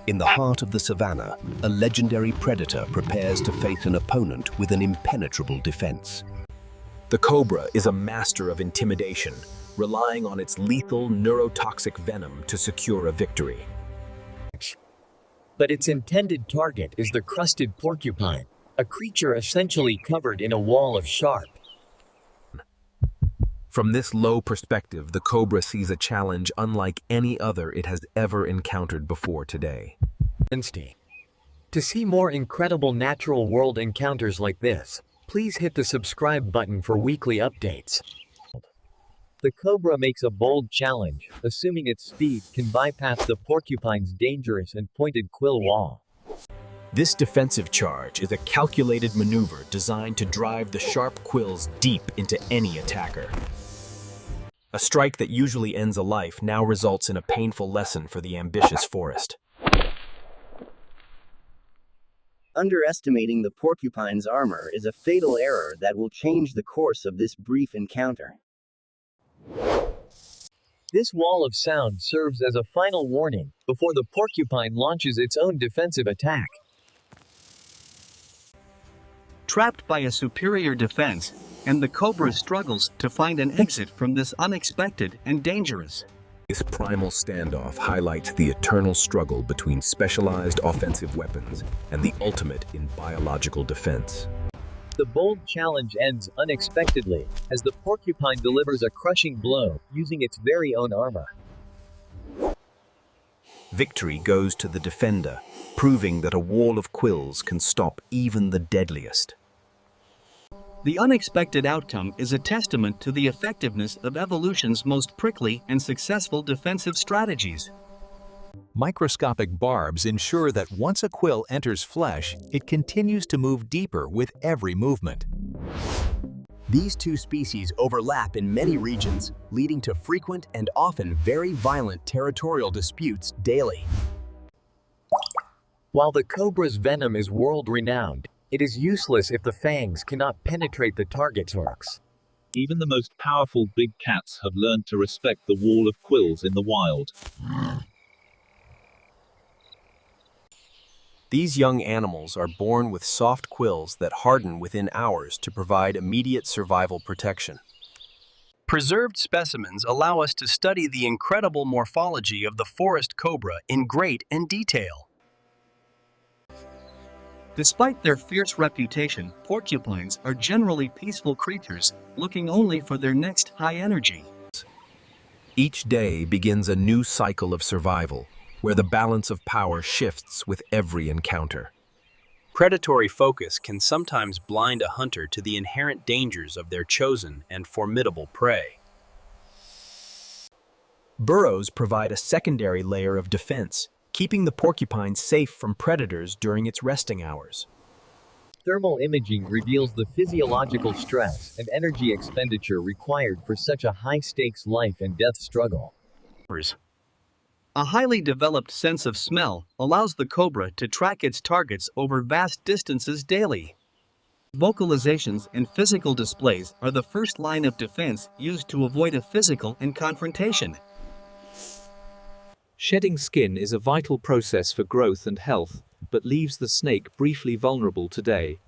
In the heart of the savannah, a legendary predator prepares to face an opponent with an impenetrable defense. The cobra is a master of intimidation, relying on its lethal neurotoxic venom to secure a victory. But its intended target is the crested porcupine, a creature essentially covered in a wall of sharp. From this low perspective, the cobra sees a challenge unlike any other it has ever encountered before today. To see more incredible natural world encounters like this, please hit the subscribe button for weekly updates. The cobra makes a bold challenge, assuming its speed can bypass the porcupine's dangerous and pointed quill wall. This defensive charge is a calculated maneuver designed to drive the sharp quills deep into any attacker. A strike that usually ends a life now results in a painful lesson for the ambitious forest. Underestimating the porcupine's armor is a fatal error that will change the course of this brief encounter. This wall of sound serves as a final warning before the porcupine launches its own defensive attack. Trapped by a superior defense, and the cobra struggles to find an exit from this unexpected and dangerous. This primal standoff highlights the eternal struggle between specialized offensive weapons and the ultimate in biological defense. The bold challenge ends unexpectedly, as the porcupine delivers a crushing blow using its very own armor. Victory goes to the defender, proving that a wall of quills can stop even the deadliest. The unexpected outcome is a testament to the effectiveness of evolution's most prickly and successful defensive strategies. Microscopic barbs ensure that once a quill enters flesh, it continues to move deeper with every movement. These two species overlap in many regions, leading to frequent and often very violent territorial disputes daily. While the cobra's venom is world-renowned, it is useless if the fangs cannot penetrate the target's orcs. Even the most powerful big cats have learned to respect the wall of quills in the wild. These young animals are born with soft quills that harden within hours to provide immediate survival protection. Preserved specimens allow us to study the incredible morphology of the forest cobra in great detail. Despite their fierce reputation, porcupines are generally peaceful creatures, looking only for their next high energy. Each day begins a new cycle of survival, where the balance of power shifts with every encounter. Predatory focus can sometimes blind a hunter to the inherent dangers of their chosen and formidable prey. Burrows provide a secondary layer of defense, keeping the porcupine safe from predators during its resting hours. Thermal imaging reveals the physiological stress and energy expenditure required for such a high-stakes life and death struggle. A highly developed sense of smell allows the cobra to track its targets over vast distances daily. Vocalizations and physical displays are the first line of defense used to avoid a physical confrontation. Shedding skin is a vital process for growth and health, but leaves the snake briefly vulnerable today.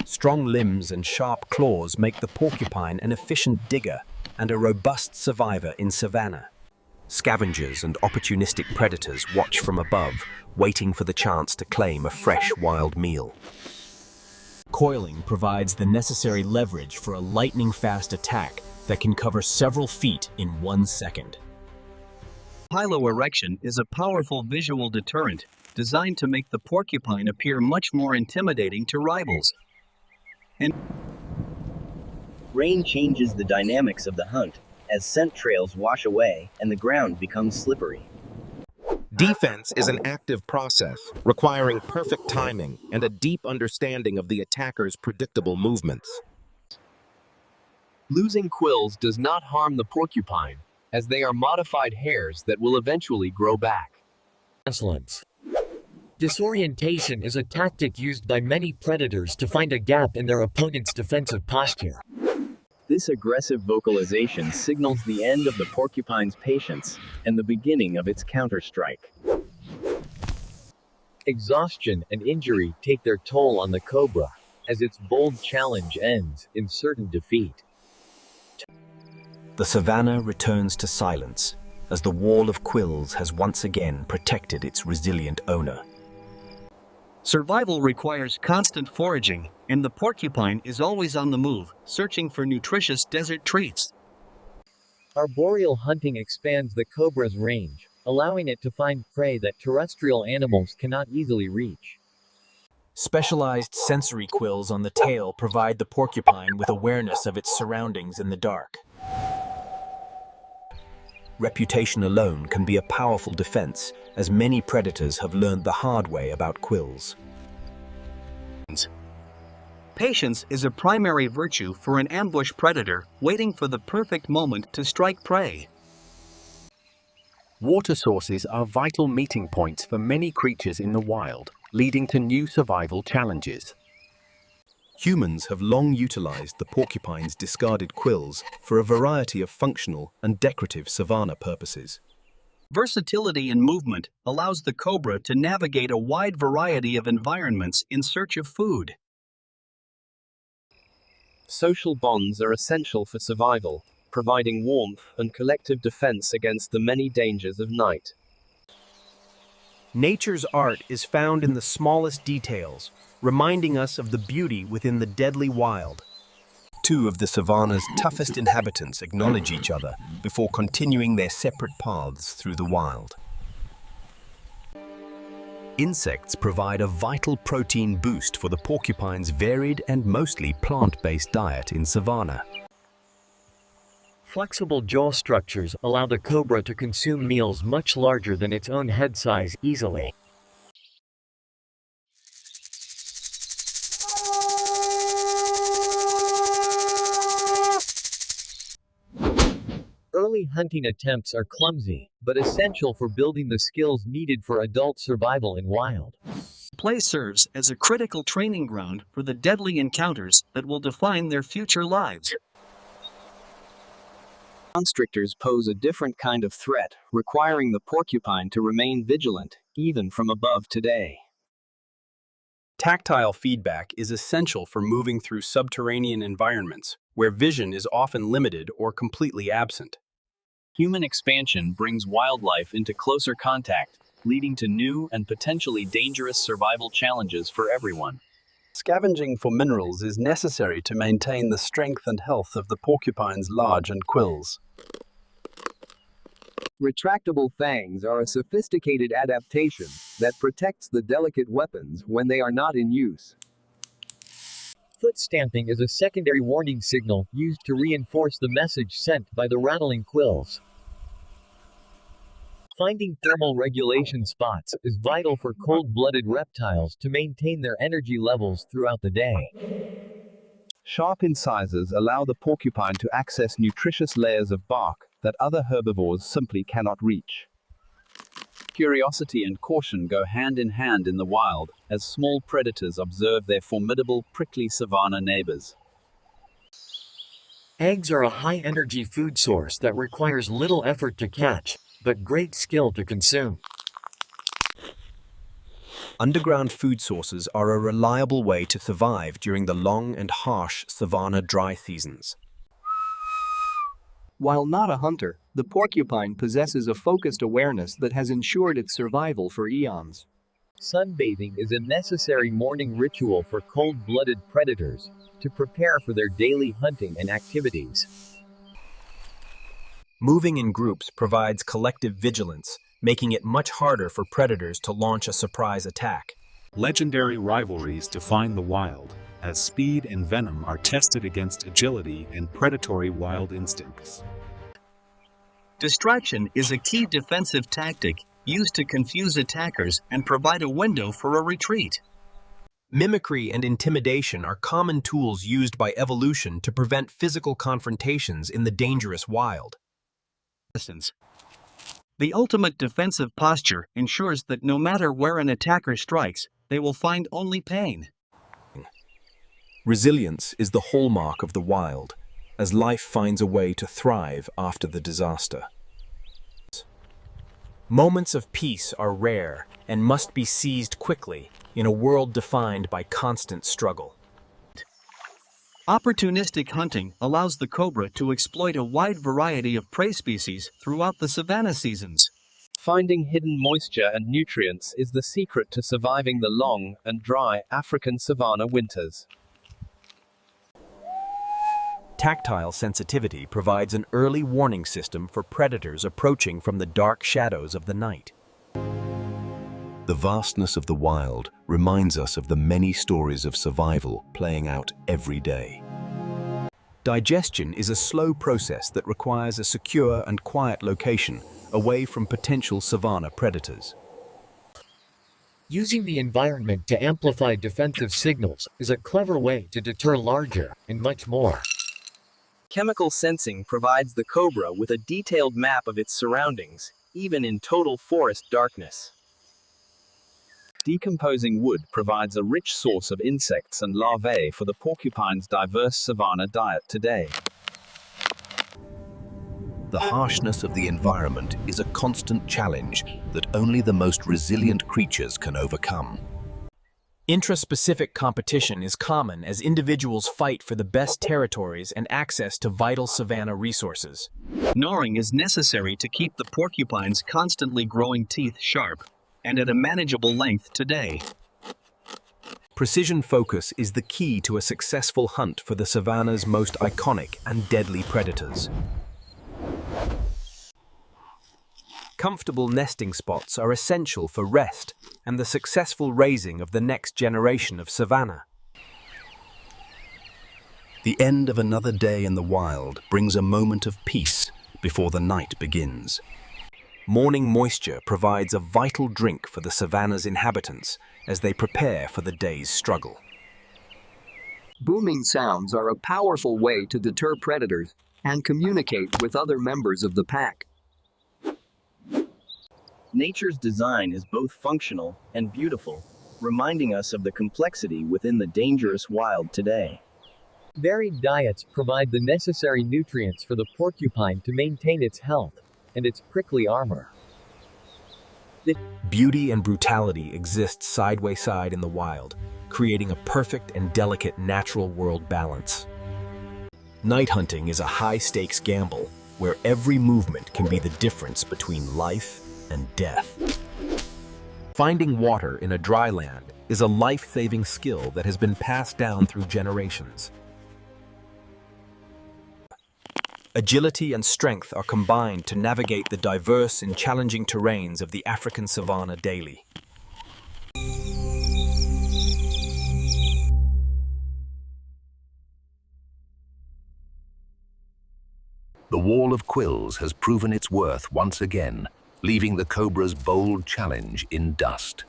Strong limbs and sharp claws make the porcupine an efficient digger and a robust survivor in savanna. Scavengers and opportunistic predators watch from above, waiting for the chance to claim a fresh wild meal. Coiling provides the necessary leverage for a lightning-fast attack that can cover several feet in 1 second. Piloerection is a powerful visual deterrent designed to make the porcupine appear much more intimidating to rivals. Rain changes the dynamics of the hunt, as scent trails wash away and the ground becomes slippery. Defense is an active process, requiring perfect timing and a deep understanding of the attacker's predictable movements. Losing quills does not harm the porcupine, as they are modified hairs that will eventually grow back. Excellence. Disorientation is a tactic used by many predators to find a gap in their opponent's defensive posture. This aggressive vocalization signals the end of the porcupine's patience and the beginning of its counterstrike. Exhaustion and injury take their toll on the cobra, as its bold challenge ends in certain defeat. The savanna returns to silence as the wall of quills has once again protected its resilient owner. Survival requires constant foraging, and the porcupine is always on the move, searching for nutritious desert treats. Arboreal hunting expands the cobra's range, allowing it to find prey that terrestrial animals cannot easily reach. Specialized sensory quills on the tail provide the porcupine with awareness of its surroundings in the dark. Reputation alone can be a powerful defense, as many predators have learned the hard way about quills. Patience is a primary virtue for an ambush predator, waiting for the perfect moment to strike prey. Water sources are vital meeting points for many creatures in the wild, leading to new survival challenges. Humans have long utilized the porcupine's discarded quills for a variety of functional and decorative savanna purposes. Versatility in movement allows the cobra to navigate a wide variety of environments in search of food. Social bonds are essential for survival, providing warmth and collective defense against the many dangers of night. Nature's art is found in the smallest details, reminding us of the beauty within the deadly wild. Two of the savanna's toughest inhabitants acknowledge each other before continuing their separate paths through the wild. Insects provide a vital protein boost for the porcupine's varied and mostly plant-based diet in savanna. Flexible jaw structures allow the cobra to consume meals much larger than its own head size easily. Early hunting attempts are clumsy, but essential for building the skills needed for adult survival in wild. Play serves as a critical training ground for the deadly encounters that will define their future lives. Constrictors pose a different kind of threat, requiring the porcupine to remain vigilant, even from above today. Tactile feedback is essential for moving through subterranean environments, where vision is often limited or completely absent. Human expansion brings wildlife into closer contact, leading to new and potentially dangerous survival challenges for everyone. Scavenging for minerals is necessary to maintain the strength and health of the porcupine's large and quills. Retractable fangs are a sophisticated adaptation that protects the delicate weapons when they are not in use. Foot stamping is a secondary warning signal used to reinforce the message sent by the rattling quills. Finding thermal regulation spots is vital for cold-blooded reptiles to maintain their energy levels throughout the day. Sharp incisors allow the porcupine to access nutritious layers of bark that other herbivores simply cannot reach. Curiosity and caution go hand in hand in the wild, as small predators observe their formidable, prickly savanna neighbors. Eggs are a high-energy food source that requires little effort to catch, but great skill to consume. Underground food sources are a reliable way to survive during the long and harsh savanna dry seasons. While not a hunter, the porcupine possesses a focused awareness that has ensured its survival for eons. Sunbathing is a necessary morning ritual for cold-blooded predators to prepare for their daily hunting and activities. Moving in groups provides collective vigilance, making it much harder for predators to launch a surprise attack. Legendary rivalries define the wild, as speed and venom are tested against agility and predatory wild instincts. Distraction is a key defensive tactic used to confuse attackers and provide a window for a retreat. Mimicry and intimidation are common tools used by evolution to prevent physical confrontations in the dangerous wild. The ultimate defensive posture ensures that no matter where an attacker strikes, they will find only pain. Resilience is the hallmark of the wild. as life finds a way to thrive after the disaster. Moments of peace are rare and must be seized quickly in a world defined by constant struggle. Opportunistic hunting allows the cobra to exploit a wide variety of prey species throughout the savanna seasons. Finding hidden moisture and nutrients is the secret to surviving the long and dry African savanna winters. Tactile sensitivity provides an early warning system for predators approaching from the dark shadows of the night. The vastness of the wild reminds us of the many stories of survival playing out every day. Digestion is a slow process that requires a secure and quiet location away from potential savanna predators. Using the environment to amplify defensive signals is a clever way to deter larger and much more. Chemical sensing provides the cobra with a detailed map of its surroundings, even in total forest darkness. Decomposing wood provides a rich source of insects and larvae for the porcupine's diverse savanna diet today. The harshness of the environment is a constant challenge that only the most resilient creatures can overcome. Intraspecific competition is common as individuals fight for the best territories and access to vital savanna resources. Gnawing is necessary to keep the porcupine's constantly growing teeth sharp and at a manageable length today. Precision focus is the key to a successful hunt for the savanna's most iconic and deadly predators. Comfortable nesting spots are essential for rest and the successful raising of the next generation of savanna. The end of another day in the wild brings a moment of peace before the night begins. Morning moisture provides a vital drink for the savanna's inhabitants as they prepare for the day's struggle. Booming sounds are a powerful way to deter predators and communicate with other members of the pack. Nature's design is both functional and beautiful, reminding us of the complexity within the dangerous wild today. Varied diets provide the necessary nutrients for the porcupine to maintain its health and its prickly armor. Beauty and brutality exist side by side in the wild, creating a perfect and delicate natural world balance. Night hunting is a high-stakes gamble where every movement can be the difference between life and death. Finding water in a dry land is a life-saving skill that has been passed down through generations. Agility and strength are combined to navigate the diverse and challenging terrains of the African savanna daily. The wall of Quills has proven its worth once again, leaving the cobra's bold challenge in dust.